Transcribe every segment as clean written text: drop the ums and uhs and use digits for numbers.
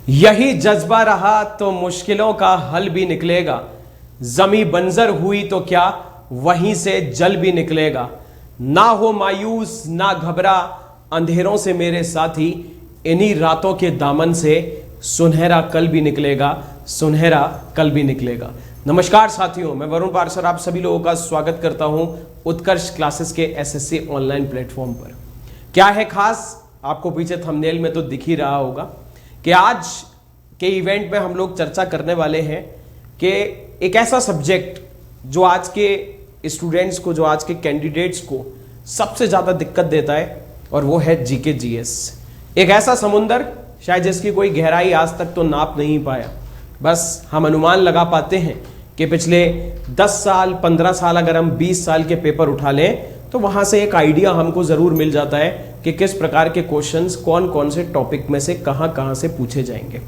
यही जज्बा रहा तो मुश्किलों का हल भी निकलेगा। जमी बंजर हुई तो क्या वहीं से जल भी निकलेगा। ना हो मायूस ना घबरा अंधेरों से मेरे साथी, इन्हीं रातों के दामन से सुनहरा कल भी निकलेगा, सुनहरा कल भी निकलेगा। नमस्कार साथियों, मैं वरुण पारसर आप सभी लोगों का स्वागत करता हूं उत्कर्ष क्लासेस के एसएससी ऑनलाइन प्लेटफॉर्म पर। क्या है खास, आपको पीछे थंबनेल में तो दिख ही रहा होगा कि आज के इवेंट में हम लोग चर्चा करने वाले हैं कि एक ऐसा सब्जेक्ट जो आज के स्टूडेंट्स को, जो आज के कैंडिडेट्स को सबसे ज्यादा दिक्कत देता है, और वो है जीके जीएस। एक ऐसा समुंदर शायद जिसकी कोई गहराई आज तक तो नाप नहीं पाया। बस हम अनुमान लगा पाते हैं कि पिछले 10 साल 15 साल अगर हम 20 साल के पेपर उठा लें तो वहां से एक आइडिया हमको जरूर मिल जाता है कि किस प्रकार के क्वेश्चंस कौन कौन से टॉपिक में से कहां से पूछे जाएंगे।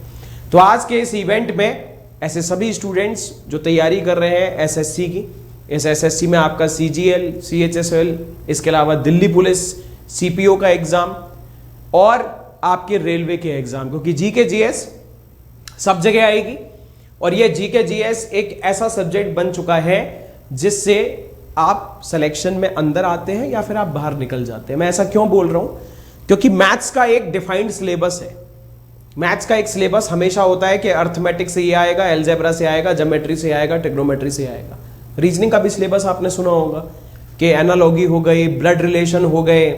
तो आज के इस इवेंट में ऐसे सभी स्टूडेंट्स जो तैयारी कर रहे हैं एसएससी की, इस एसएससी में आपका सीजीएल, सीएचएसएल, इसके अलावा दिल्ली पुलिस, सीपीओ का एग्जाम और आपके रेलवे के एग्जाम, क्योंकि जीके जीएस सब जगह आएगी। और ये जीके जीएस एक ऐसा सब्जेक्ट बन चुका है जिससे आप सिलेक्शन में अंदर आते हैं या फिर आप बाहर निकल जाते हैं। मैं ऐसा क्यों बोल रहा हूं? क्योंकि मैथ्स का एक डिफाइंड सिलेबस है। मैथ्स का एक सिलेबस हमेशा होता है कि अर्थमेटिक से ये आएगा, एल्जेब्रा से आएगा, ज्योमेट्री से आएगा, ट्रिग्नोमेट्री से आएगा। रीजनिंग का भी सिलेबस आपने सुना होगा कि एनालॉगी हो गई, ब्लड रिलेशन हो गए,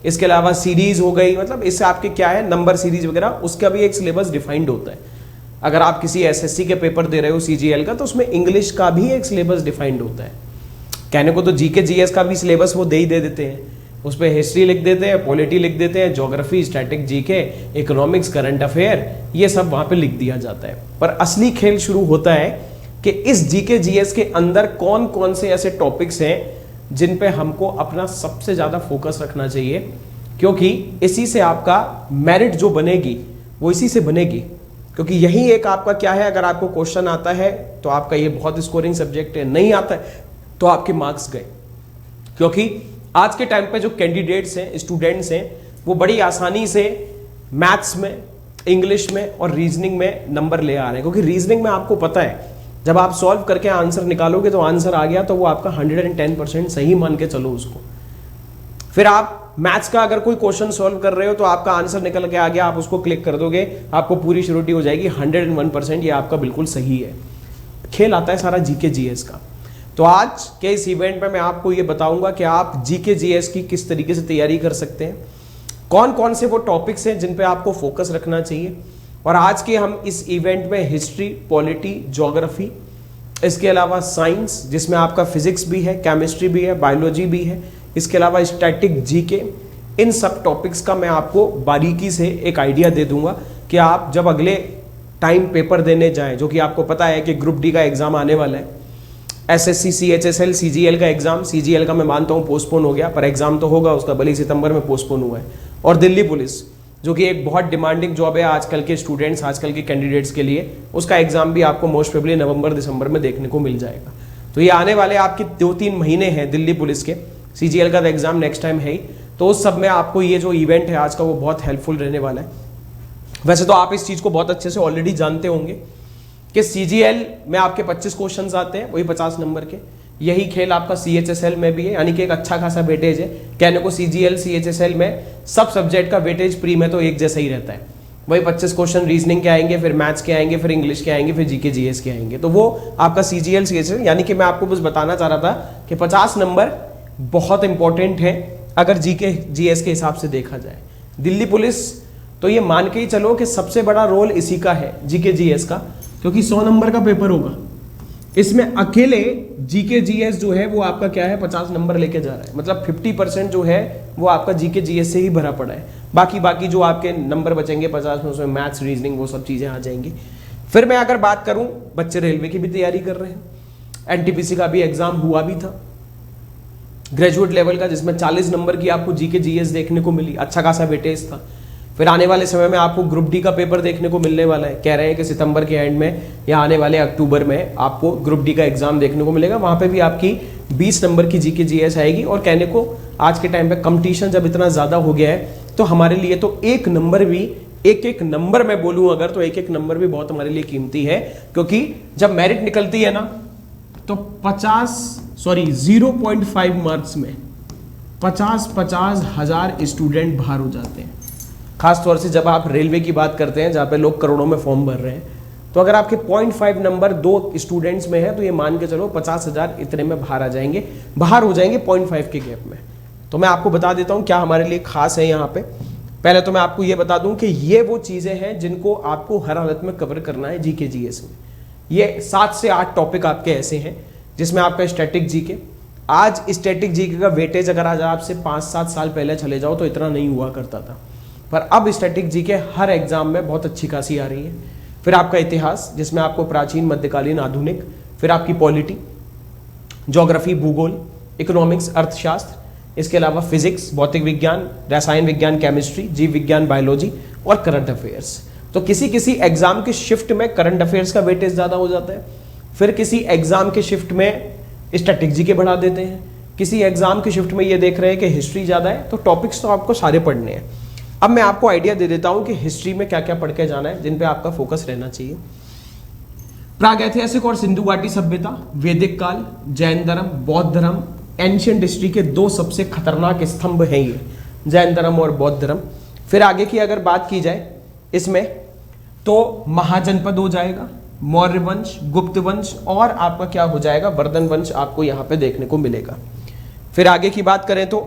इसके अलावा सीरीज हो गई, मतलब इससे आपके क्या है नंबर सीरीज वगैरह, उसका भी एक सिलेबस डिफाइंड होता है। अगर आप किसी एसएससी के पेपर दे रहे हो सीजीएल का, तो उसमें इंग्लिश का भी एक सिलेबस डिफाइंड होता है। कहने को तो जीके जीएस का भी सिलेबस वो दे देते हैं, उस पर हिस्ट्री लिख देते हैं, पॉलिटी लिख देते हैं, geography, static, GK, economics, current affair, ये सब वहां पे लिख दिया जाता है। पर असली खेल शुरू होता है कि इस जीके जीएस के अंदर कौन कौन से ऐसे टॉपिक्स हैं जिन पे हमको अपना सबसे ज्यादा फोकस रखना चाहिए, क्योंकि इसी से आपका मेरिट जो बनेगी वो इसी से बनेगी। क्योंकि यही एक आपका क्या है, अगर आपको क्वेश्चन आता है तो आपका ये बहुत स्कोरिंग सब्जेक्ट है, नहीं आता है तो आपके मार्क्स गए। क्योंकि आज के टाइम पे जो कैंडिडेट्स हैं, स्टूडेंट्स हैं, वो बड़ी आसानी से मैथ्स में, इंग्लिश में और रीजनिंग में नंबर ले आ रहे हैं। क्योंकि रीजनिंग में आपको पता है जब आप सॉल्व करके आंसर निकालोगे तो आंसर आ गया तो वो आपका 110% सही मान के चलो उसको। फिर आप मैथ्स का अगर कोई क्वेश्चन सॉल्व कर रहे हो तो आपका आंसर निकल के आ गया, आप उसको क्लिक कर दोगे, आपको पूरी श्योरिटी हो जाएगी 101% ये आपका बिल्कुल सही है। खेल आता है सारा जीके जीएस का। तो आज के इस इवेंट में मैं आपको ये बताऊंगा कि आप जीके जीएस की किस तरीके से तैयारी कर सकते हैं, कौन कौन से वो टॉपिक्स हैं जिन पे आपको फोकस रखना चाहिए। और आज के हम इस इवेंट में हिस्ट्री, पॉलिटी, ज्योग्राफी, इसके अलावा साइंस जिसमें आपका फिजिक्स भी है, केमिस्ट्री भी है, बायोलॉजी भी है, इसके अलावा स्टैटिक, जीके, इन सब टॉपिक्स का मैं आपको बारीकी से एक आइडिया दे दूंगा कि आप जब अगले टाइम पेपर देने जाएं, जो कि आपको पता है कि ग्रुप डी का एग्जाम आने वाला है, एसएससी, सीएचएसएल, सीजीएल का एग्जाम, सीजीएल का मैं मानता हूं पोस्टपोन हो गया, पर एग्जाम तो होगा उसका, भले सितंबर में पोस्टपोन हुआ है। और दिल्ली पुलिस जो कि एक बहुत डिमांडिंग जॉब है आजकल के स्टूडेंट्स, आजकल के कैंडिडेट्स के लिए, उसका एग्जाम भी आपको मोस्ट प्रोबेबली नवंबर दिसंबर में देखने को मिल जाएगा। तो ये आने वाले आपके 2-3 महीने हैं दिल्ली पुलिस के। सीजीएल का एग्जाम नेक्स्ट टाइम है ही, तो उस सब में आपको ये जो इवेंट है आज का वो बहुत हेल्पफुल रहने वाला है। वैसे तो आप इस चीज को बहुत अच्छे से ऑलरेडी जानते होंगे कि सीजीएल में आपके 25 क्वेश्चंस आते हैं, वही 50 नंबर के। यही खेल आपका सीएचएसएल में भी है, यानी कि एक अच्छा खासा वेटेज है। कहने को सीजीएल, सीएचएसएल में सब सब्जेक्ट का वेटेज प्री में तो एक जैसा ही रहता है। वही 25 क्वेश्चन रीजनिंग के आएंगे, फिर मैथ्स के आएंगे, फिर इंग्लिश के आएंगे, फिर जीके जीएस के आएंगे। तो वो आपका सीजीएल, सीएचएसएल, यानी कि मैं आपको बस बताना चाह रहा था कि 50 नंबर बहुत इंपॉर्टेंट है अगर जीके जीएस के हिसाब से देखा जाए। दिल्ली पुलिस तो ये मान के ही चलो कि सबसे बड़ा रोल इसी का है, जीके जीएस का, क्योंकि 100 नंबर का पेपर होगा। इसमें अकेले जीके जीएस जो है वो आपका क्या है 50 नंबर लेके जा रहा है। मतलब 50% जो है वो आपका जीके जीएस से ही भरा पड़ा है। बाकी जो आपके नंबर बचेंगे 50 में, उसमें मैथ्स, रीजनिंग, वो सब चीजें आ जाएंगी। फिर मैं अगर बात करूं, बच्चे रेलवे की भी तैयारी कर रहे हैं, एनटीपीसी का भी एग्जाम हुआ भी था ग्रेजुएट लेवल का, जिसमें 40 नंबर की आपको जीके जीएस देखने को मिली, अच्छा खासा वेटेज था। फिर आने वाले समय में आपको ग्रुप डी का पेपर देखने को मिलने वाला है। कह रहे हैं कि सितंबर के एंड में या आने वाले अक्टूबर में आपको ग्रुप डी का एग्जाम देखने को मिलेगा। वहां पे भी आपकी 20 नंबर की जीके जीएस आएगी। और कहने को आज के टाइम पे कंपटीशन जब इतना ज्यादा हो गया है तो हमारे लिए तो एक नंबर भी एक एक नंबर मैं बोलूं अगर, तो एक एक नंबर भी बहुत हमारे लिए कीमती है, क्योंकि जब मेरिट निकलती है ना तो 0.5 मार्क्स में 50 हजार स्टूडेंट बाहर हो जाते हैं। खासतौर से जब आप रेलवे की बात करते हैं जहां पे लोग करोड़ों में फॉर्म भर रहे हैं, तो अगर आपके 0.5 नंबर 2 स्टूडेंट्स में है तो ये मान के चलो 50,000 इतने में बाहर हो जाएंगे 0.5 के गैप में। तो मैं आपको बता देता हूं क्या हमारे लिए खास है यहाँ पे। पहले तो मैं आपको ये बता दूं कि ये वो चीजें हैं जिनको आपको हर हालत में कवर करना है जीके जीएस में। ये 7 से 8 टॉपिक आपके ऐसे हैं जिसमें आपका स्टैटिक जीके, आज स्टैटिक जीके का वेटेज अगर आज आपसे 5-7 साल पहले चले जाओ तो इतना नहीं हुआ करता था, पर अब स्टैटिक जीके हर एग्जाम में बहुत अच्छी खासी आ रही है। फिर आपका इतिहास जिसमें आपको प्राचीन, मध्यकालीन, आधुनिक, फिर आपकी पॉलिटी, ज्योग्राफी, भूगोल, इकोनॉमिक्स, अर्थशास्त्र, इसके अलावा फिजिक्स, भौतिक विज्ञान, रसायन विज्ञान, केमिस्ट्री, जीव विज्ञान, बायोलॉजी और करंट अफेयर्स। तो किसी किसी एग्जाम के शिफ्ट में करंट अफेयर्स का वेटेज ज्यादा हो जाता है, फिर किसी एग्जाम के शिफ्ट में स्टैटिक जीके बढ़ा देते हैं, किसी एग्जाम के शिफ्ट में ये देख रहे हैं कि हिस्ट्री ज्यादा है। तो टॉपिक्स तो आपको सारे पढ़ने हैं। अब मैं आपको आइडिया दे देता हूं कि हिस्ट्री में क्या क्या पढ़ के जाना है, जिन पे आपका फोकस रहना चाहिए। प्रागैतिहासिक और सिंधु घाटी सभ्यता, वैदिक काल, जैन धर्म, बौद्ध धर्म, एंशिएंट हिस्ट्री के 2 सबसे खतरनाक स्तंभ हैं ये, जैन धर्म और बौद्ध धर्म। फिर आगे की अगर बात की जाए इसमें तो महाजनपद हो जाएगा, मौर्य वंश, गुप्त वंश और आपका क्या हो जाएगा, वर्धन वंश आपको यहां पे देखने को मिलेगा। फिर आगे की बात करें तो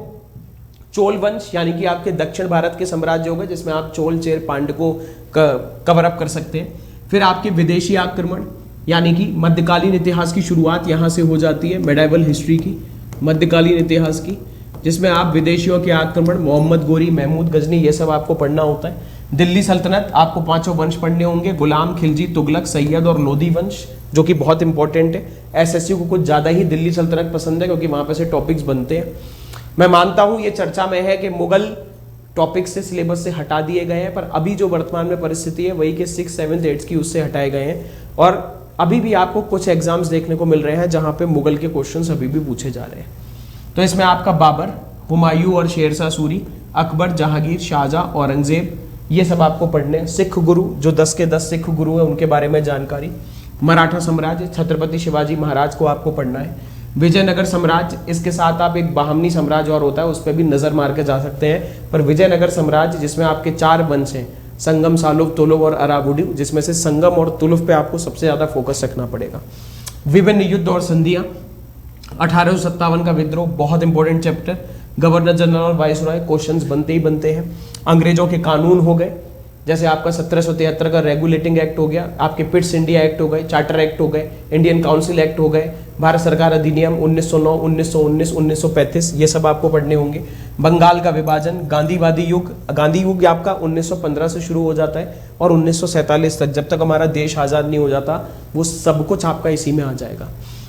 चोल वंश, यानी कि आपके दक्षिण भारत के साम्राज्य हो गए जिसमें आप चोल, चेर, पांड्य को कवर अप कर सकते हैं। फिर आपके विदेशी आक्रमण, यानी कि मध्यकालीन इतिहास की शुरुआत यहां से हो जाती है, मेडाइवल हिस्ट्री की, मध्यकालीन इतिहास की, जिसमें आप विदेशियों के आक्रमण, मोहम्मद गोरी, महमूद गजनी, ये सब आपको पढ़ना होता है। दिल्ली सल्तनत, आपको 5 वंश पढ़ने होंगे, गुलाम, खिलजी, तुगलक, सैयद और लोधी वंश, जो कि बहुत इंपॉर्टेंट है। एसएससी को कुछ ज्यादा ही दिल्ली सल्तनत पसंद है क्योंकि वहां पे से टॉपिक्स बनते हैं। मैं मानता हूं ये चर्चा में है कि मुगल टॉपिक से सिलेबस से हटा दिए गए हैं, पर अभी जो वर्तमान में परिस्थिति है वही के 6, 7, 8 की उससे हटाए गए हैं। और अभी भी आपको कुछ एग्जाम्स देखने को मिल रहे हैं जहां पे मुगल के क्वेश्चंस अभी भी पूछे जा रहे हैं। तो इसमें आपका बाबर, हुमायूं और शेरशाह सूरी, अकबर, जहांगीर, शाहजहां, औरंगजेब, ये सब आपको पढ़ने हैं। सिख गुरु, जो 10 के 10 सिख गुरु है उनके बारे में जानकारी। मराठा साम्राज्य, छत्रपति शिवाजी महाराज को आपको पढ़ना है। विजयनगर साम्राज्य, इसके साथ आप एक बाहमनी साम्राज्य और होता है उस पर भी नजर मार के जा सकते हैं। पर विजयनगर साम्राज्य जिसमें आपके 4 वंश हैं, संगम, सालुव, तुलुव और अरावुडी, जिसमें से संगम और तुलुव पे आपको सबसे ज्यादा फोकस रखना पड़ेगा। विभिन्न युद्ध और संधियां, 1857 का विद्रोह, बहुत इंपॉर्टेंट चैप्टर। गवर्नर जनरल और वाइसरॉय, क्वेश्चंस बनते ही बनते हैं। अंग्रेजों के कानून हो गए, जैसे आपका 1773 का रेगुलेटिंग एक्ट हो गया, आपके पिट्स इंडिया एक्ट हो गए, चार्टर एक्ट हो गए, इंडियन काउंसिल एक्ट हो गए, भारत सरकार अधिनियम 1909, 1919, 1935, ये सब आपको पढ़ने होंगे। बंगाल का विभाजन, गांधीवादी युग, गांधी युग आपका 1915 से शुरू हो जाता है और 1947 तक, जब तक हमारा देश आजाद नहीं हो जाता, वो सब कुछ आपका इसी में आ जाएगा।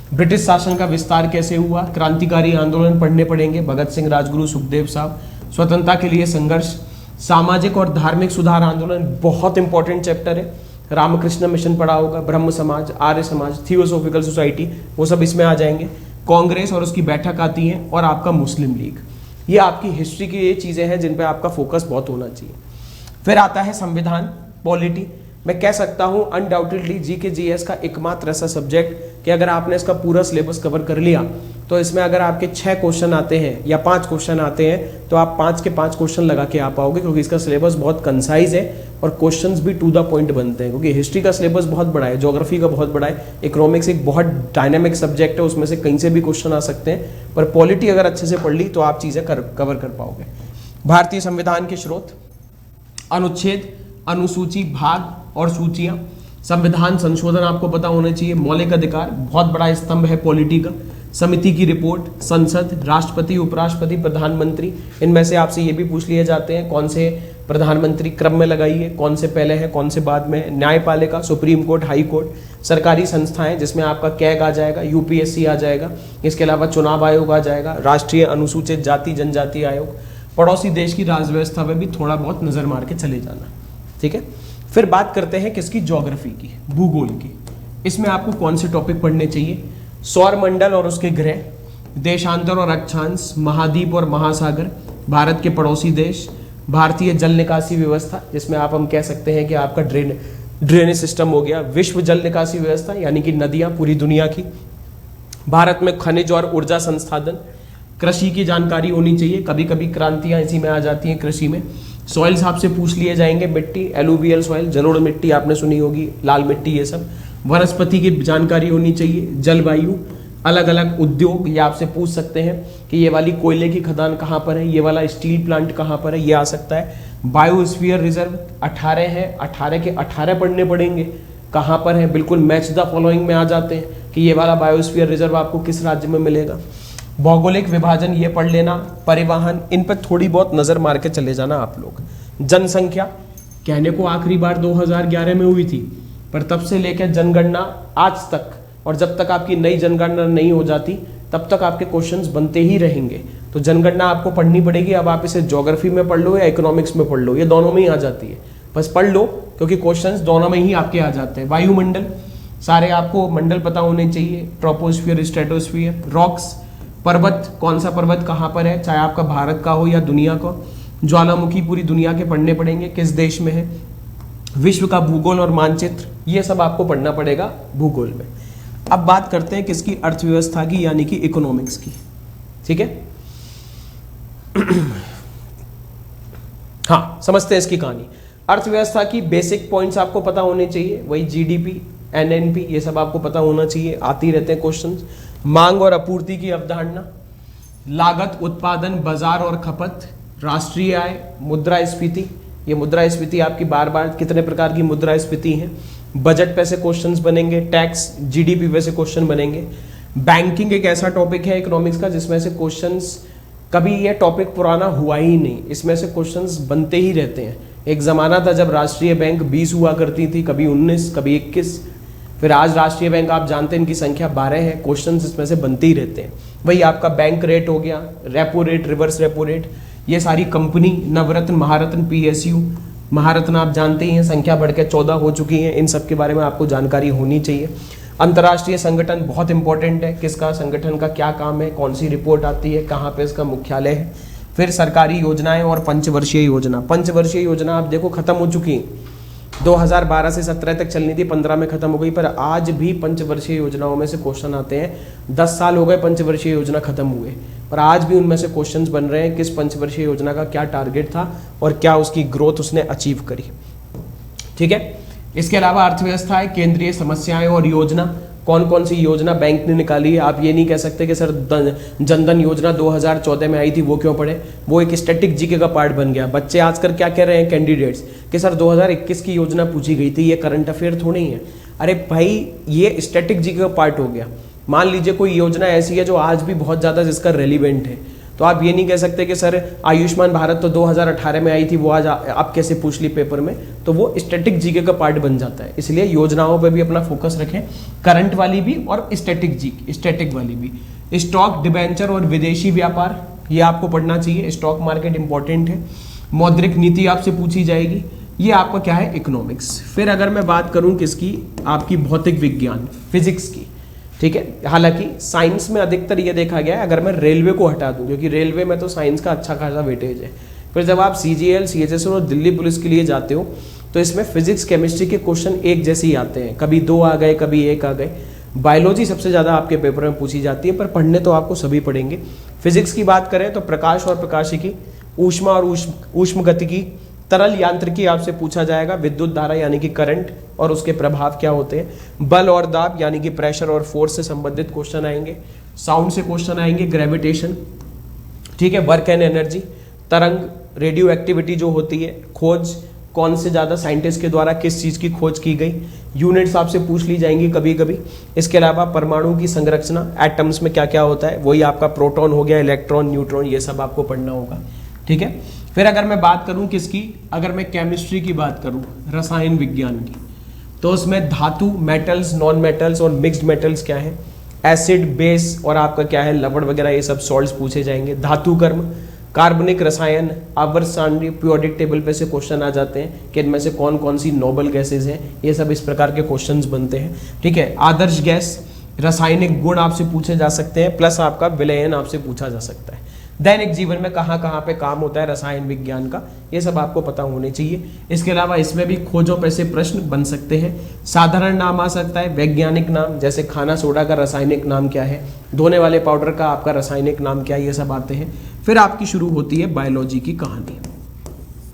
ब्रिटिश शासन का विस्तार कैसे हुआ, क्रांतिकारी आंदोलन पढ़ने पड़ेंगे, भगत सिंह, राजगुरु, सुखदेव साहब, स्वतंत्रता के लिए संघर्ष, सामाजिक और धार्मिक सुधार आंदोलन, बहुत इंपॉर्टेंट चैप्टर है। रामकृष्ण मिशन पढ़ा होगा, ब्रह्म समाज, आर्य समाज, थियोसॉफिकल सोसाइटी, वो सब इसमें आ जाएंगे। कांग्रेस और उसकी बैठक आती है, और आपका मुस्लिम लीग। ये आपकी हिस्ट्री की ये चीजें हैं जिन पे आपका फोकस बहुत होना चाहिए। फिर आता है संविधान, पॉलिटी। मैं कह सकता हूं अनडाउटेडली जीके जीएस का एकमात्र ऐसा सब्जेक्ट कि अगर आपने इसका पूरा सिलेबस कवर कर लिया तो इसमें अगर आपके 6 क्वेश्चन आते हैं या 5 क्वेश्चन आते हैं तो आप 5 के 5 क्वेश्चन लगा के आ पाओगे, क्योंकि इसका सिलेबस बहुत कंसाइज है और क्वेश्चंस भी टू द पॉइंट बनते हैं। क्योंकि हिस्ट्री का सिलेबस बहुत बड़ा है, ज्योग्राफी का बहुत बड़ा है, इकोनॉमिक्स एक बहुत डायनामिक सब्जेक्ट है, उसमें से कहीं से भी क्वेश्चन आ सकते हैं। पर पॉलिटी अगर अच्छे से पढ़ ली तो आप चीजें कवर कर पाओगे। भारतीय संविधान के स्रोत, अनुच्छेद, अनुसूची, भाग और सूचियां, संविधान संशोधन आपको पता होना चाहिए, मौलिक अधिकार बहुत बड़ा स्तंभ है पॉलिटी का, समिति की रिपोर्ट, संसद, राष्ट्रपति, उपराष्ट्रपति, प्रधानमंत्री, इनमें से आपसे ये भी पूछ लिए जाते हैं कौन से प्रधानमंत्री क्रम में लगाइए, कौन से पहले है कौन से बाद में। न्यायपालिका, सुप्रीम कोर्ट, हाई कोर्ट, सरकारी संस्थाएं जिसमें आपका कैग आ जाएगा, यूपीएससी आ जाएगा, इसके अलावा चुनाव आयोग आ जाएगा, राष्ट्रीय अनुसूचित जाति जनजाति आयोग। पड़ोसी देश की राज व्यवस्था में भी थोड़ा बहुत नजर मार के चले जाना, ठीक है। फिर बात करते हैं किसकी, ज्योग्राफी की, भूगोल की। इसमें आपको कौन से टॉपिक पढ़ने चाहिए, सौर मंडल और उसके ग्रह, देशांतर और अक्षांश, महाद्वीप और महासागर, भारत के पड़ोसी देश, भारतीय जल निकासी व्यवस्था, जिसमें आप हम कह सकते हैं कि आपका ड्रेनेज सिस्टम हो गया। विश्व जल निकासी व्यवस्था यानी कि नदियां पूरी दुनिया की। भारत में खनिज और ऊर्जा संसाधन। कृषि की जानकारी होनी चाहिए, कभी कभी क्रांतियां इसी में आ जाती हैं कृषि में। सॉइल्स आपसे पूछ लिए जाएंगे, मिट्टी, एलुवियल सॉइल, जलोढ़ मिट्टी आपने सुनी होगी, लाल मिट्टी, ये सब। वनस्पति की जानकारी होनी चाहिए, जलवायु, अलग अलग उद्योग, ये आपसे पूछ सकते हैं कि ये वाली कोयले की खदान कहाँ पर है, ये वाला स्टील प्लांट कहाँ पर है, ये आ सकता है। बायोस्फीयर रिजर्व 18 है, 18 के 18 पढ़ने पड़ेंगे, कहाँ पर है, बिल्कुल मैच द फॉलोइंग में आ जाते हैं कि ये वाला बायोस्फीयर रिजर्व आपको किस राज्य में मिलेगा। भौगोलिक विभाजन ये पढ़ लेना। परिवहन, इन पर थोड़ी बहुत नजर मार के चले जाना आप लोग। जनसंख्या, कहने को आखिरी बार 2011 में हुई थी, पर तब से लेकर जनगणना आज तक, और जब तक आपकी नई जनगणना नहीं हो जाती तब तक आपके क्वेश्चंस बनते ही रहेंगे। तो जनगणना आपको पढ़नी पड़ेगी। अब आप इसे ज्योग्राफी में पढ़ लो या इकोनॉमिक्स में पढ़ लो, ये दोनों में ही आ जाती है, बस पढ़ लो क्योंकि क्वेश्चंस दोनों में ही आपके आ जाते हैं। वायुमंडल, सारे आपको मंडल पता होने चाहिए, ट्रोपोस्फीयर, स्ट्रेटोस्फीयर। रॉक्स, पर्वत, कौन सा पर्वत कहाँ पर है, चाहे आपका भारत का हो या दुनिया का। ज्वालामुखी पूरी दुनिया के पढ़ने पड़ेंगे, किस देश में है। विश्व का भूगोल और मानचित्र, ये सब आपको पढ़ना पड़ेगा भूगोल में। अब बात करते हैं किसकी, अर्थव्यवस्था की, यानी कि इकोनॉमिक्स की। ठीक है, हाँ, समझते हैं इसकी कहानी। अर्थव्यवस्था की बेसिक पॉइंट्स आपको पता होने चाहिए, वही जीडीपी, एनएनपी, ये सब आपको पता होना चाहिए, आती रहते हैं क्वेश्चंस। मांग और आपूर्ति की अवधारणा, लागत, उत्पादन, बाजार और खपत, राष्ट्रीय आय, मुद्रास्फीति, ये मुद्रास्फीति आपकी बार बार कितने प्रकार की मुद्रास्फीति है। बजट पे से क्वेश्चंस बनेंगे, टैक्स, जीडीपी पे से क्वेश्चन बनेंगे। बैंकिंग एक ऐसा टॉपिक है इकोनॉमिक्स का जिसमें से क्वेश्चंस, कभी ये टॉपिक पुराना हुआ ही नहीं, इसमें से क्वेश्चंस बनते ही रहते हैं। एक जमाना था जब राष्ट्रीय बैंक 20 हुआ करती थी, कभी 19, कभी 21, फिर आज राष्ट्रीय बैंक आप जानते हैं इनकी संख्या 12 है, क्वेश्चंस इसमें से बनते ही रहते हैं। वही आपका बैंक रेट हो गया, repo rate, reverse repo rate, ये सारी कंपनी, नवरत्न, महारत्न, पीएसयू, महारत्न आप जानते ही हैं, संख्या बढ़ के 14 हो चुकी है, इन सब के बारे में आपको जानकारी होनी चाहिए। अंतर्राष्ट्रीय संगठन बहुत इंपॉर्टेंट है, किसका संगठन का क्या काम है, कौन सी रिपोर्ट आती है, कहाँ पे इसका मुख्यालय है। फिर सरकारी योजनाएं और पंचवर्षीय योजना। पंचवर्षीय योजना आप देखो खत्म हो चुकी है, 2012 से 17 तक चलनी थी, 15 में खत्म हो गई, पर आज भी पंचवर्षीय योजनाओं में से क्वेश्चन आते हैं। 10 साल हो गए पंचवर्षीय योजना खत्म हुए, पर आज भी उनमें से क्वेश्चंस बन रहे हैं, किस पंचवर्षीय योजना का क्या टारगेट था और क्या उसकी ग्रोथ उसने अचीव करी। ठीक है, इसके अलावा अर्थव्यवस्था है, केंद्रीय समस्याएं और योजना, कौन कौन सी योजना बैंक ने निकाली है। आप ये नहीं कह सकते कि सर जनधन योजना 2014 में आई थी, वो क्यों पढ़े, वो एक स्टैटिक जीके का पार्ट बन गया। बच्चे आजकल क्या कह रहे हैं कैंडिडेट्स कि सर 2021 की योजना पूछी गई थी, ये करंट अफेयर थोड़ी है। अरे भाई, ये स्टैटिक जीके का पार्ट हो गया। मान लीजिए कोई योजना ऐसी है जो आज भी बहुत ज़्यादा जिसका रेलिवेंट है, तो आप ये नहीं कह सकते कि सर आयुष्मान भारत तो 2018 में आई थी, वो आज आप कैसे पूछ ली पेपर में, तो वो स्टैटिक जीके का पार्ट बन जाता है। इसलिए योजनाओं पे भी अपना फोकस रखें, करंट वाली भी और स्टैटिक वाली भी। स्टॉक, डिबेंचर और विदेशी व्यापार, ये आपको पढ़ना चाहिए, स्टॉक मार्केट इंपॉर्टेंट है। मौद्रिक नीति आपसे पूछी जाएगी, ये आपका क्या है, इकोनॉमिक्स। फिर अगर मैं बात करूं किसकी, आपकी भौतिक विज्ञान, फिजिक्स की। ठीक है, हालांकि साइंस में अधिकतर ये देखा गया है, अगर मैं रेलवे को हटा दूं, क्योंकि रेलवे में तो साइंस का अच्छा खासा वेटेज है, फिर जब आप सीजीएल, सीएचएसएल और दिल्ली पुलिस के लिए जाते हो तो इसमें फिजिक्स, केमिस्ट्री के क्वेश्चन एक जैसे ही आते हैं, कभी 2 आ गए, कभी 1 आ गए। बायोलॉजी सबसे ज़्यादा आपके पेपर में पूछी जाती है, पर पढ़ने तो आपको सभी पढ़ेंगे। फिजिक्स की बात करें तो प्रकाश और प्रकाशिकी, ऊष्मा और ऊष्मगतिकी, तरल यांत्रिकी आपसे पूछा जाएगा, विद्युत धारा यानी कि करंट और उसके प्रभाव क्या होते हैं, बल और दाब यानी कि प्रेशर और फोर्स से संबंधित क्वेश्चन आएंगे, साउंड से क्वेश्चन आएंगे, ग्रेविटेशन। ठीक है, वर्क एंड एनर्जी, तरंग, रेडियो एक्टिविटी जो होती है, खोज, कौन से ज़्यादा साइंटिस्ट के द्वारा किस चीज़ की खोज की गई, यूनिट्स आपसे पूछ ली जाएंगी कभी कभी। इसके अलावा परमाणु की संरचना, एटम्स में क्या क्या होता है, वही आपका प्रोटॉन हो गया, इलेक्ट्रॉन, न्यूट्रॉन, ये सब आपको पढ़ना होगा। ठीक है, फिर अगर मैं बात करूं किसकी, अगर मैं केमिस्ट्री की बात करूं, रसायन विज्ञान की, तो उसमें धातु, मेटल्स, नॉन मेटल्स और मिक्स्ड मेटल्स क्या है, एसिड, बेस और आपका क्या है, लवण वगैरह, ये सब सॉल्ट्स पूछे जाएंगे। धातु कर्म, कार्बनिक रसायन, आवर्त सारणी, पीरियोडिक टेबल पे से क्वेश्चन आ जाते हैं कि इनमें से कौन कौन सी नोबल गैसेज हैं, ये सब इस प्रकार के क्वेश्चंस बनते हैं। ठीक है, आदर्श गैस, रासायनिक गुण आपसे पूछे जा सकते हैं, प्लस आपका विलयन आपसे पूछा जा सकता है। दैनिक जीवन में कहाँ कहाँ पे काम होता है रसायन विज्ञान का, ये सब आपको पता होने चाहिए। इसके अलावा इसमें भी खोजों पे से प्रश्न बन सकते हैं। साधारण नाम आ सकता है, वैज्ञानिक नाम, जैसे खाना सोडा का रासायनिक नाम क्या है, धोने वाले पाउडर का आपका रासायनिक नाम क्या है, ये सब आते हैं। फिर आपकी शुरू होती है बायोलॉजी की कहानी,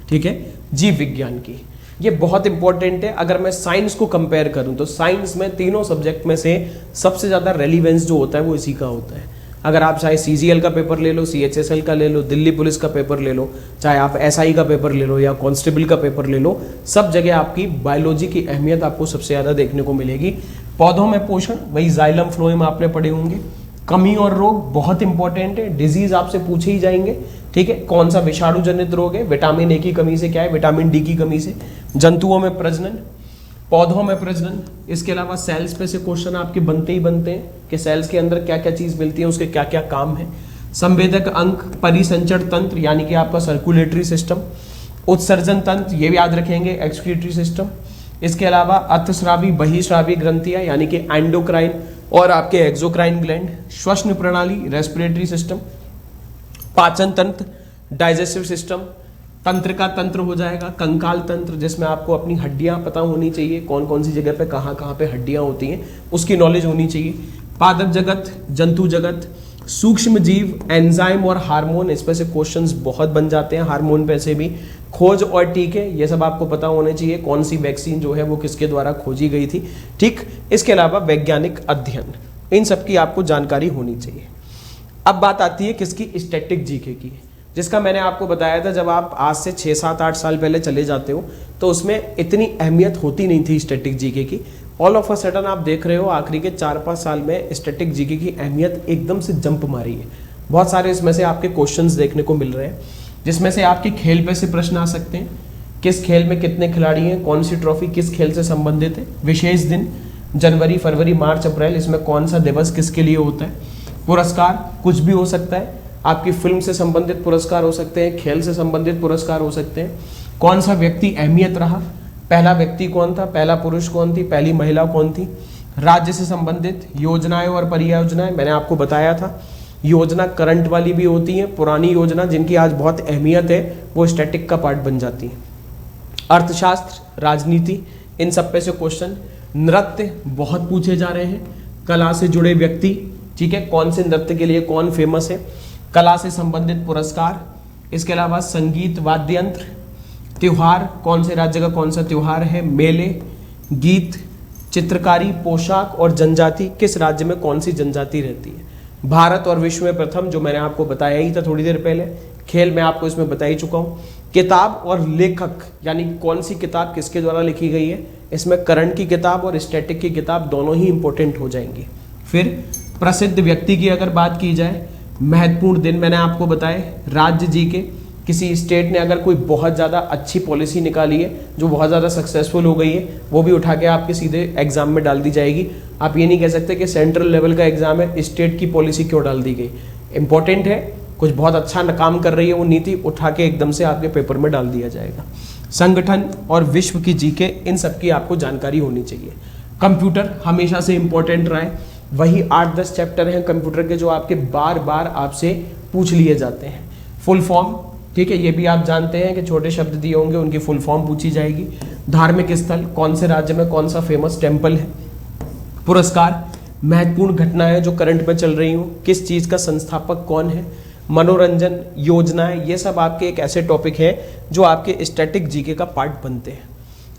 ठीक है, जीव विज्ञान की। ये बहुत इंपॉर्टेंट है। अगर मैं साइंस को कंपेयर करूं तो साइंस में तीनों सब्जेक्ट में से सबसे ज़्यादा रेलिवेंस जो होता है वो इसी का होता है। अगर आप चाहे CGL का पेपर ले लो, CHSL का ले लो, दिल्ली पुलिस का पेपर ले लो, चाहे आप SI का पेपर ले लो या कांस्टेबल का पेपर ले लो, सब जगह आपकी बायोलॉजी की अहमियत आपको सबसे ज़्यादा देखने को मिलेगी। पौधों में पोषण, वही जाइलम फ्लोएम आपने पढ़े होंगे। कमी और रोग बहुत इंपॉर्टेंट है, डिजीज आपसे पूछे ही जाएंगे, ठीक है। कौन सा विषाणु जनित रोग है, विटामिन A की कमी से क्या है, विटामिन D की कमी से। जंतुओं में प्रजनन, पौधों में प्रजनन। इसके अलावा सेल्स पे से क्वेश्चन आपके बनते ही बनते हैं कि सेल्स के अंदर क्या क्या चीज मिलती है, उसके क्या क्या काम है। संवेदक अंग, परिसंचरण तंत्र यानी कि आपका सर्कुलेटरी सिस्टम, उत्सर्जन तंत्र ये भी याद रखेंगे, एक्सक्रीटरी सिस्टम। इसके अलावा अर्थस्रावी बहिस्रावी ग्रंथियां यानी कि एंडोक्राइन और आपके एक्सोक्राइन ग्लैंड, श्वसन प्रणाली रेस्पिरेटरी सिस्टम, पाचन तंत्र डाइजेस्टिव सिस्टम, तंत्र का तंत्र हो जाएगा कंकाल तंत्र, जिसमें आपको अपनी हड्डियां पता होनी चाहिए, कौन कौन सी जगह पे कहाँ कहाँ पे हड्डियां होती हैं उसकी नॉलेज होनी चाहिए। पादप जगत, जंतु जगत, सूक्ष्म जीव, एंजाइम और हार्मोन, इस पे से क्वेश्चंस बहुत बन जाते हैं। हार्मोन पे से भी खोज और टीके, ये सब आपको पता होने चाहिए। कौन सी वैक्सीन जो है वो किसके द्वारा खोजी गई थी, ठीक। इसके अलावा वैज्ञानिक अध्ययन, इन सब की आपको जानकारी होनी चाहिए। अब बात आती है किसकी, स्टैटिक जीके की, जिसका मैंने आपको बताया था जब आप आज से 6, 7, 8 साल पहले चले जाते हो तो उसमें इतनी अहमियत होती नहीं थी स्टैटिक जीके की। ऑल ऑफ अ सडन आप देख रहे हो आखिरी के 4-5 साल में स्टैटिक जीके की अहमियत एकदम से जंप मारी है। बहुत सारे इसमें से आपके क्वेश्चंस देखने को मिल रहे हैं, जिसमें से आपके खेल पे से प्रश्न आ सकते हैं। किस खेल में कितने खिलाड़ी हैं, कौन सी ट्रॉफी किस खेल से संबंधित है, विशेष दिन जनवरी, फरवरी, मार्च, अप्रैल, इसमें कौन सा दिवस किसके लिए होता है। पुरस्कार कुछ भी हो सकता है, आपकी फिल्म से संबंधित पुरस्कार हो सकते हैं, खेल से संबंधित पुरस्कार हो सकते हैं। कौन सा व्यक्ति अहमियत रहा, पहला व्यक्ति कौन था, पहला पुरुष कौन थी, पहली महिला कौन थी। राज्य से संबंधित योजनाएं और परियोजनाएं, मैंने आपको बताया था योजना करंट वाली भी होती है, पुरानी योजना जिनकी आज बहुत अहमियत है वो स्टैटिक का पार्ट बन जाती है। अर्थशास्त्र, राजनीति, इन सब पे से क्वेश्चन। नृत्य बहुत पूछे जा रहे हैं, कला से जुड़े व्यक्ति, ठीक है, कौन से नृत्य के लिए कौन फेमस है, कला से संबंधित पुरस्कार। इसके अलावा संगीत, वाद्य यंत्र, त्योहार, कौन से राज्य का कौन सा त्योहार है, मेले, गीत, चित्रकारी, पोशाक और जनजाति, किस राज्य में कौन सी जनजाति रहती है। भारत और विश्व में प्रथम, जो मैंने आपको बताया ही था थोड़ी देर पहले। खेल में आपको इसमें बता ही चुका हूँ। किताब और लेखक, यानी कौन सी किताब किसके द्वारा लिखी गई है, इसमें करंट की किताब और स्टैटिक की किताब दोनों ही इंपॉर्टेंट हो जाएंगी। फिर प्रसिद्ध व्यक्ति की अगर बात की जाए, महत्वपूर्ण दिन मैंने आपको बताए, राज्य जी के, किसी स्टेट ने अगर कोई बहुत ज़्यादा अच्छी पॉलिसी निकाली है जो बहुत ज़्यादा सक्सेसफुल हो गई है, वो भी उठा के आपके सीधे एग्जाम में डाल दी जाएगी। आप ये नहीं कह सकते कि सेंट्रल लेवल का एग्जाम है, स्टेट की पॉलिसी क्यों डाल दी गई। इंपॉर्टेंट है, कुछ बहुत अच्छा काम कर रही है वो नीति, उठा के एकदम से आपके पेपर में डाल दिया जाएगा। संगठन और विश्व की जीके, इन सब की आपको जानकारी होनी चाहिए। कंप्यूटर हमेशा से इंपॉर्टेंट रहा है, वही 8-10 चैप्टर हैं कंप्यूटर के जो आपके बार बार आपसे पूछ लिए जाते हैं। फुल फॉर्म, ठीक है, ये भी आप जानते हैं कि छोटे शब्द दिए होंगे उनकी फुल फॉर्म पूछी जाएगी। धार्मिक स्थल, कौन से राज्य में कौन सा फेमस टेम्पल है। पुरस्कार, महत्वपूर्ण घटनाएं जो करंट में चल रही हो, किस चीज़ का संस्थापक कौन है। मनोरंजन, योजनाएं, ये सब आपके एक ऐसे टॉपिक है जो आपके स्टैटिक जीके का पार्ट बनते हैं।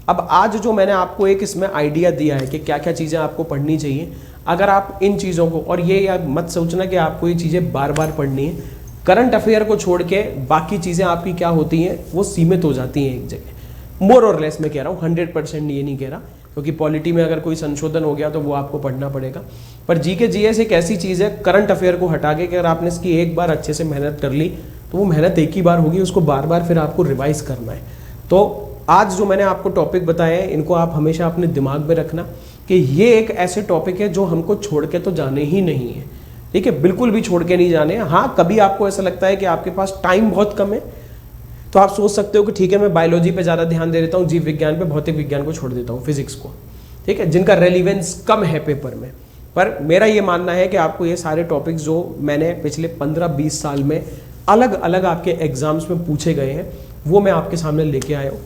अब आज जो मैंने आपको एक इसमें आइडिया दिया है कि क्या क्या चीज़ें आपको पढ़नी चाहिए, अगर आप इन चीज़ों को, और ये यार मत सोचना कि आपको ये चीज़ें बार बार पढ़नी है, करंट अफेयर को छोड़ के बाकी चीज़ें आपकी क्या होती हैं वो सीमित हो जाती हैं एक जगह। मोर और लेस मैं कह रहा हूँ, 100% ये नहीं कह रहा, क्योंकि पॉलिटी में अगर कोई संशोधन हो गया तो वो आपको पढ़ना पड़ेगा। पर जीके जीएस एक ऐसी चीज़ है करंट अफेयर को हटा के, अगर आपने इसकी एक बार अच्छे से मेहनत कर ली तो वो मेहनत एक ही बार होगी, उसको बार बार फिर आपको रिवाइज करना है। तो आज जो मैंने आपको टॉपिक बताए हैं इनको आप हमेशा अपने दिमाग में रखना कि ये एक ऐसे टॉपिक है जो हमको छोड़ के तो जाने ही नहीं है, ठीक है, बिल्कुल भी छोड़ के नहीं जाने। हाँ, कभी आपको ऐसा लगता है कि आपके पास टाइम बहुत कम है तो आप सोच सकते हो कि ठीक है मैं बायोलॉजी पे ज़्यादा ध्यान दे देता हूँ, जीव विज्ञान पे, भौतिक विज्ञान को छोड़ देता हूँ, फिजिक्स को, ठीक है, जिनका रेलिवेंस कम है पेपर में। पर मेरा ये मानना है कि आपको ये सारे टॉपिक्स जो मैंने पिछले 15-20 साल में अलग अलग आपके एग्जाम्स में पूछे गए हैं, वो मैं आपके सामने लेके आया हूँ।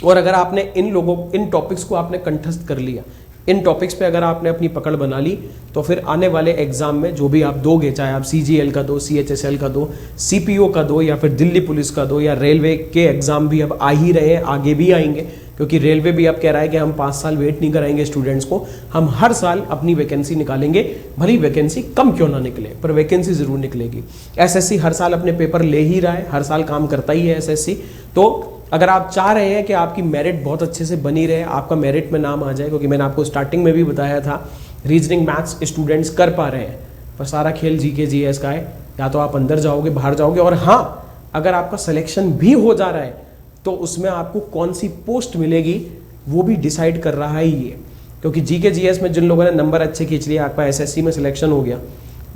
और अगर आपने इन टॉपिक्स को आपने कंठस्थ कर लिया, इन टॉपिक्स पे अगर आपने अपनी पकड़ बना ली, तो फिर आने वाले एग्जाम में जो भी आप दोगे, चाहे आप CGL का दो, CHSL का दो, CPO का दो, या फिर दिल्ली पुलिस का दो, या रेलवे के एग्जाम भी अब आ ही रहे हैं, आगे भी आएंगे, क्योंकि रेलवे भी अब कह रहा है कि हम 5 साल वेट नहीं कराएंगे स्टूडेंट्स को, हम हर साल अपनी वैकेंसी निकालेंगे, भली वैकेंसी कम क्यों ना निकले, पर वैकेंसी जरूर निकलेगी। SSC हर साल अपने पेपर ले ही रहा है, हर साल काम करता ही है SSC। तो अगर आप चाह रहे हैं कि आपकी मेरिट बहुत अच्छे से बनी रहे, आपका मेरिट में नाम आ जाए, क्योंकि मैंने आपको स्टार्टिंग में भी बताया था रीजनिंग मैथ्स स्टूडेंट्स कर पा रहे हैं, पर सारा खेल GK GS का है, या तो आप अंदर जाओगे बाहर जाओगे। और हाँ, अगर आपका सिलेक्शन भी हो जा रहा है तो उसमें आपको कौन सी पोस्ट मिलेगी वो भी डिसाइड कर रहा है ये, क्योंकि GK GS में जिन लोगों ने नंबर अच्छे खींच लिए, आपका SSC में सिलेक्शन हो गया,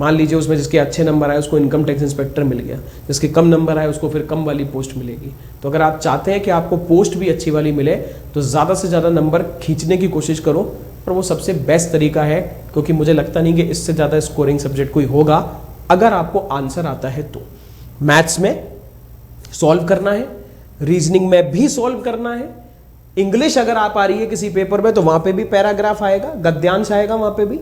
मान लीजिए उसमें जिसके अच्छे नंबर आए उसको इनकम टैक्स इंस्पेक्टर मिल गया, जिसके कम नंबर आए उसको फिर कम वाली पोस्ट मिलेगी। तो अगर आप चाहते हैं कि आपको पोस्ट भी अच्छी वाली मिले, तो ज़्यादा से ज़्यादा नंबर खींचने की कोशिश करो, और वो सबसे बेस्ट तरीका है, क्योंकि मुझे लगता नहीं कि इससे ज़्यादा स्कोरिंग सब्जेक्ट कोई होगा अगर आपको आंसर आता है तो। मैथ्स में सॉल्व करना है, रीजनिंग में भी सॉल्व करना है, इंग्लिश अगर आप आ रही है किसी पेपर में तो वहां पे भी पैराग्राफ आएगा, गद्यांश आएगा वहां पे भी।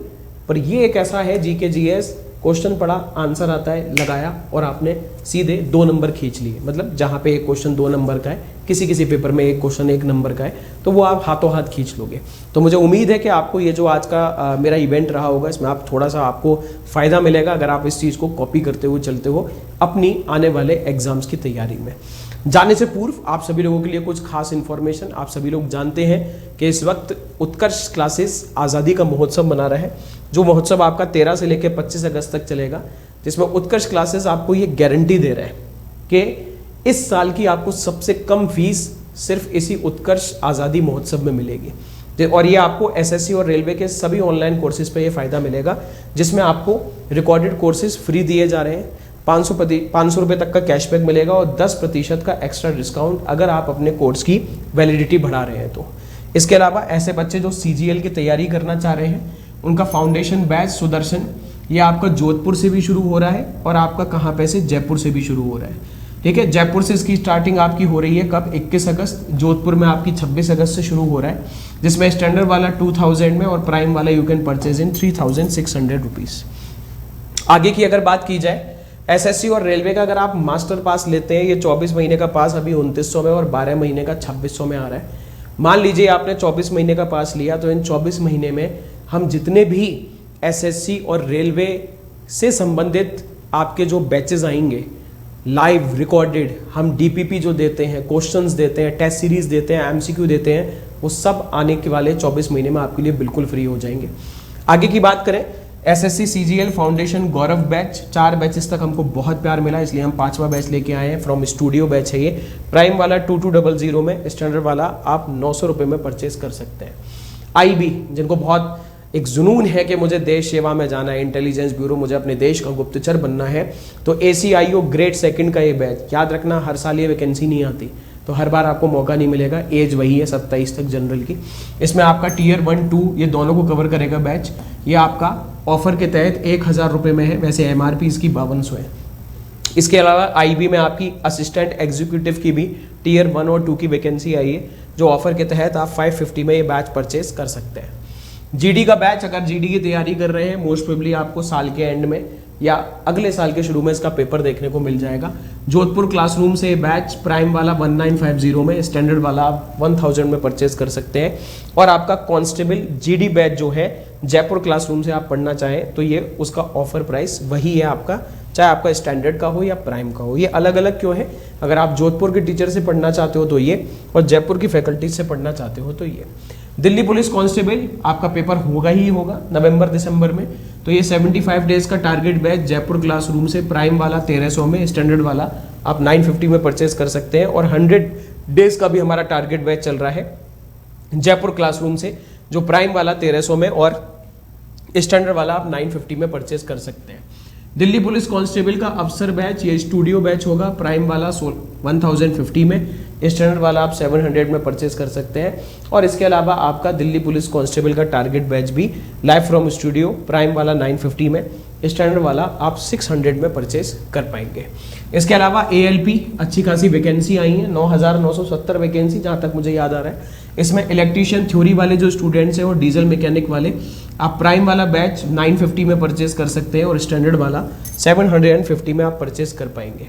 पर ये एक ऐसा है GK GS, क्वेश्चन पढ़ा, आंसर आता है, लगाया, और आपने सीधे 2 नंबर खींच लिए। मतलब जहां पे एक क्वेश्चन 2 नंबर का है, किसी किसी पेपर में एक क्वेश्चन 1 नंबर का है, तो वो आप हाथों हाथ खींच लोगे। तो मुझे उम्मीद है कि आपको ये जो आज का मेरा इवेंट रहा होगा, इसमें आप थोड़ा सा आपको फायदा मिलेगा अगर आप इस चीज़ को कॉपी करते हुए चलते हो अपनी आने वाले एग्जाम्स की तैयारी में। जाने से पूर्व आप सभी लोगों के लिए कुछ खास इन्फॉर्मेशन। आप सभी लोग जानते हैं कि इस वक्त उत्कर्ष क्लासेस आज़ादी का महोत्सव मना रहा है, जो महोत्सव आपका 13 से लेकर 25 अगस्त तक चलेगा, जिसमें उत्कर्ष क्लासेस आपको ये गारंटी दे रहे हैं कि इस साल की आपको सबसे कम फीस सिर्फ इसी उत्कर्ष आज़ादी महोत्सव में मिलेगी। और ये आपको SSC और रेलवे के सभी ऑनलाइन कोर्सेज पे ये फायदा मिलेगा, जिसमें आपको रिकॉर्डेड कोर्सेज फ्री दिए जा रहे हैं, 500 रुपये तक का कैशबैक मिलेगा, और 10% का एक्स्ट्रा डिस्काउंट अगर आप अपने कोर्स की वैलिडिटी बढ़ा रहे हैं तो। इसके अलावा ऐसे बच्चे जो CGL की तैयारी करना चाह रहे हैं, उनका फाउंडेशन बैच सुदर्शन, ये आपका जोधपुर से भी शुरू हो रहा है, और आपका कहाँ पे से, जयपुर से भी शुरू हो रहा है। ठीक है, जयपुर से इसकी स्टार्टिंग आपकी हो रही है कब, 21 अगस्त। जोधपुर में आपकी 26 अगस्त से शुरू हो रहा है, जिसमें स्टैंडर्ड वाला 2000 में और प्राइम वाला you can purchase in 3600 rupees. आगे की अगर बात की जाए, SSC और रेलवे का अगर आप मास्टर पास लेते हैं, ये 24 महीने का पास अभी 2900 में और 12 महीने का 2600 में आ रहा है। मान लीजिए आपने 24 महीने का पास लिया, तो इन 24 महीने में हम जितने भी SSC और रेलवे से संबंधित आपके जो बैचेस आएंगे लाइव रिकॉर्डेड, हम DPP जो देते हैं, क्वेश्चंस देते हैं, टेस्ट सीरीज देते हैं, MCQ देते हैं, वो सब आने के वाले 24 महीने में आपके लिए बिल्कुल फ्री हो जाएंगे। आगे की बात करें, SSC CGL फाउंडेशन गौरव बैच, 4 बैचेस तक हमको बहुत प्यार मिला, इसलिए हम 5वां बैच लेके आए हैं। फ्रॉम स्टूडियो बैच है ये। प्राइम वाला 2200 में, स्टैंडर्ड वाला आप 900 रुपये में परचेज कर सकते हैं। IB, जिनको बहुत एक जुनून है कि मुझे देश सेवा में जाना है, इंटेलिजेंस ब्यूरो, मुझे अपने देश का गुप्तचर बनना है, तो ACIO ग्रेड 2 का ये बैच, याद रखना हर साल ये वैकेंसी नहीं आती, तो हर बार आपको मौका नहीं मिलेगा। एज वही है 27 तक जनरल की। इसमें आपका टियर 1, 2 ये दोनों को कवर करेगा बैच। ये आपका ऑफर के तहत 1000 रुपये में है, वैसे MRP इसकी 5200 है। इसके अलावा IB में आपकी असिस्टेंट एग्जीक्यूटिव की भी टियर 1 और 2 की वैकेंसी आई है, जो ऑफर के तहत आप 550 में ये बैच परचेज कर सकते हैं। GD का बैच, अगर GD की तैयारी कर रहे हैं, मोस्ट प्रोबेबली आपको साल के एंड में या अगले साल के शुरू में इसका पेपर देखने को मिल जाएगा। जोधपुर क्लासरूम से बैच प्राइम वाला 1950 में, स्टैंडर्ड वाला आप 1000 में परचेज कर सकते हैं। और आपका कांस्टेबल GD बैच जो है जयपुर क्लासरूम से आप पढ़ना चाहें तो ये उसका ऑफर प्राइस वही है आपका, चाहे आपका स्टैंडर्ड का हो या प्राइम का हो। ये अलग अलग क्यों है? अगर आप जोधपुर के टीचर से पढ़ना चाहते हो तो ये, और जयपुर की फैकल्टी से पढ़ना चाहते हो तो ये। दिल्ली पुलिस कांस्टेबल आपका पेपर होगा ही होगा नवंबर दिसंबर में, तो ये 75 डेज का टारगेट बैच जयपुर क्लासरूम से प्राइम वाला 1300 में, स्टैंडर्ड वाला आप 950 में परचेज कर सकते हैं। और 100 डेज का भी हमारा टारगेट बैच चल रहा है जयपुर क्लासरूम से, जो प्राइम वाला 1300 में और स्टैंडर्ड वाला आप 950 में परचेज कर सकते हैं। दिल्ली पुलिस कांस्टेबल का अफसर बैच, ये स्टूडियो बैच होगा, प्राइम वाला 1050 में, स्टैंडर्ड वाला आप 700 में परचेज कर सकते हैं। और इसके अलावा आपका दिल्ली पुलिस कांस्टेबल का टारगेट बैच भी लाइव फ्रॉम स्टूडियो, प्राइम वाला 950 में, स्टैंडर्ड वाला आप 600 में परचेज कर पाएंगे। इसके अलावा ALP अच्छी खासी वैकेंसी आई है, 9,970 वैकेंसी जहाँ तक मुझे याद आ रहा है। इसमें इलेक्ट्रीशियन थ्योरी वाले जो स्टूडेंट्स हैं और डीजल मैकेनिक वाले, आप प्राइम वाला बैच 950 में परचेज कर सकते हैं और स्टैंडर्ड वाला 750 में आप परचेज कर पाएंगे।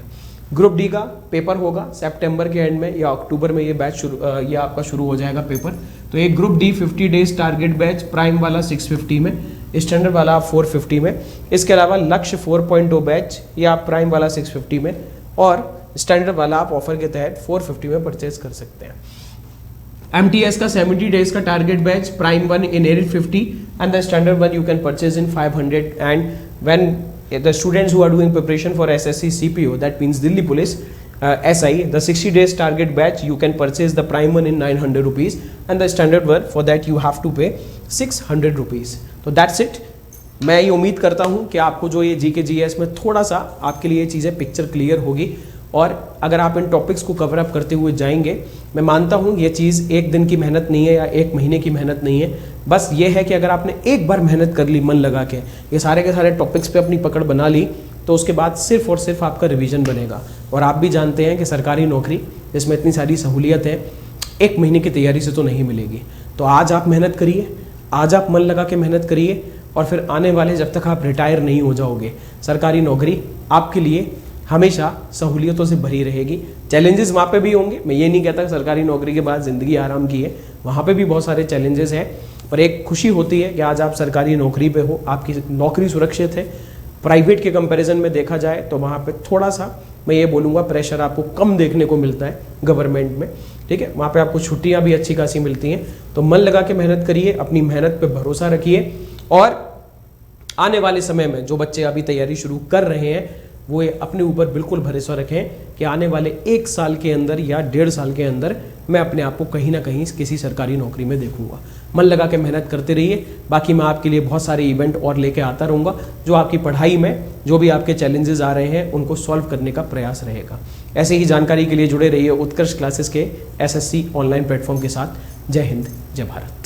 ग्रुप डी का पेपर होगा सितंबर के एंड में या अक्टूबर में, ये बैच ये आपका शुरू हो जाएगा पेपर। तो एक group D 50 days target batch, prime वाला 650 में, स्टैंडर्ड वाला आप 450 में। इसके अलावा लक्ष्य 4.0 बैच, ये आप प्राइम वाला 650 में और स्टैंडर्ड वाला आप ऑफर के तहत 450 में परचेज कर सकते हैं। MTS का 70 डेज का target batch, prime 1 in 850 and the standard one you can purchase in 500, and when the students who are doing preparation for SSC CPO, that means Delhi Police SI, the 60 days target batch you can purchase the prime one in 900 rupees and the standard one, for that you have to pay 600 rupees. तो that's it। मैं ये उम्मीद करता हूँ कि आपको जो ये GK GS में थोड़ा सा आपके लिए चीज़ें पिक्चर क्लियर होगी और अगर आप इन टॉपिक्स को कवर अप करते हुए जाएंगे, मैं मानता हूँ ये चीज़ एक दिन की मेहनत नहीं है या एक महीने की मेहनत नहीं है, बस ये है कि अगर आपने एक बार मेहनत कर ली मन लगा के, ये सारे के सारे टॉपिक्स पे अपनी पकड़ बना ली, तो उसके बाद सिर्फ और सिर्फ आपका रिवीजन बनेगा। और आप भी जानते हैं कि सरकारी नौकरी जिसमें इतनी सारी सहूलियत है, एक महीने की तैयारी से तो नहीं मिलेगी। तो आज आप मेहनत करिए, आज आप मन लगा के मेहनत करिए और फिर आने वाले जब तक आप रिटायर नहीं हो जाओगे, सरकारी नौकरी आपके लिए हमेशा सहूलियतों से भरी रहेगी। चैलेंजेस वहाँ पे भी होंगे, मैं ये नहीं कहता कि सरकारी नौकरी के बाद ज़िंदगी आराम की है, वहाँ पे भी बहुत सारे चैलेंजेस हैं, पर एक खुशी होती है कि आज आप सरकारी नौकरी पे हो, आपकी नौकरी सुरक्षित है। प्राइवेट के कंपैरिजन में देखा जाए तो वहाँ पे थोड़ा सा मैं ये बोलूँगा प्रेशर आपको कम देखने को मिलता है गवर्नमेंट में, ठीक है। वहाँ पे आपको छुट्टियाँ भी अच्छी खासी मिलती हैं। तो मन लगा के मेहनत करिए, अपनी मेहनत पे भरोसा रखिए और आने वाले समय में जो बच्चे अभी तैयारी शुरू कर रहे हैं वो अपने ऊपर बिल्कुल भरोसा रखें कि आने वाले 1 साल के अंदर या 1.5 साल के अंदर मैं अपने आप को कहीं ना कहीं किसी सरकारी नौकरी में देखूंगा। मन लगा के मेहनत करते रहिए। बाकी मैं आपके लिए बहुत सारे इवेंट और लेके आता रहूँगा जो आपकी पढ़ाई में जो भी आपके चैलेंजेस आ रहे हैं उनको सॉल्व करने का प्रयास रहेगा। ऐसे ही जानकारी के लिए जुड़े रहिए उत्कर्ष क्लासेस के SSC ऑनलाइन प्लेटफॉर्म के साथ। जय हिंद, जय भारत।